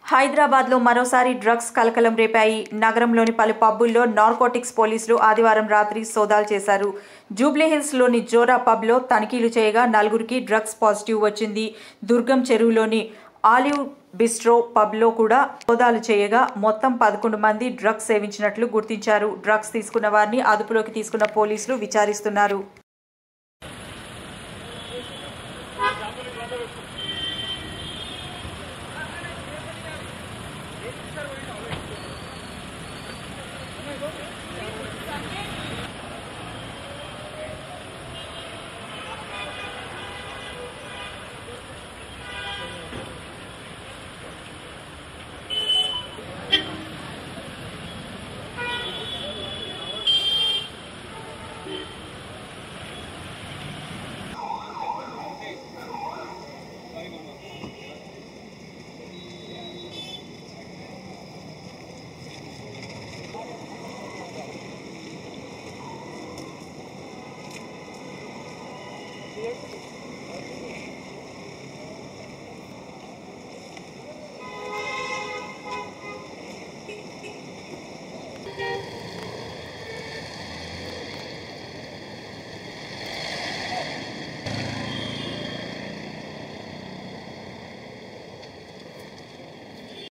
హైదరాబాద్లో మరోసారి డ్రగ్స్ కలకలం రేపాయి. నగరంలోని పలు పబ్బుల్లో నార్కోటిక్స్ పోలీసులు ఆదివారం రాత్రి సోదాలు చేశారు. జూబ్లీహిల్స్లోని జోరా పబ్లో తనిఖీలు చేయగా 4గురికి డ్రగ్స్ పాజిటివ్ వచ్చింది. దుర్గం చెరువులోని ఆలివ్ బిస్ట్రో పబ్లో కూడా సోదాలు చేయగా మొత్తం 11 మంది డ్రగ్స్ సేవించినట్లు గుర్తించారు. డ్రగ్స్ తీసుకున్న వారిని అదుపులోకి తీసుకున్న పోలీసులు విచారిస్తున్నారు. Yes.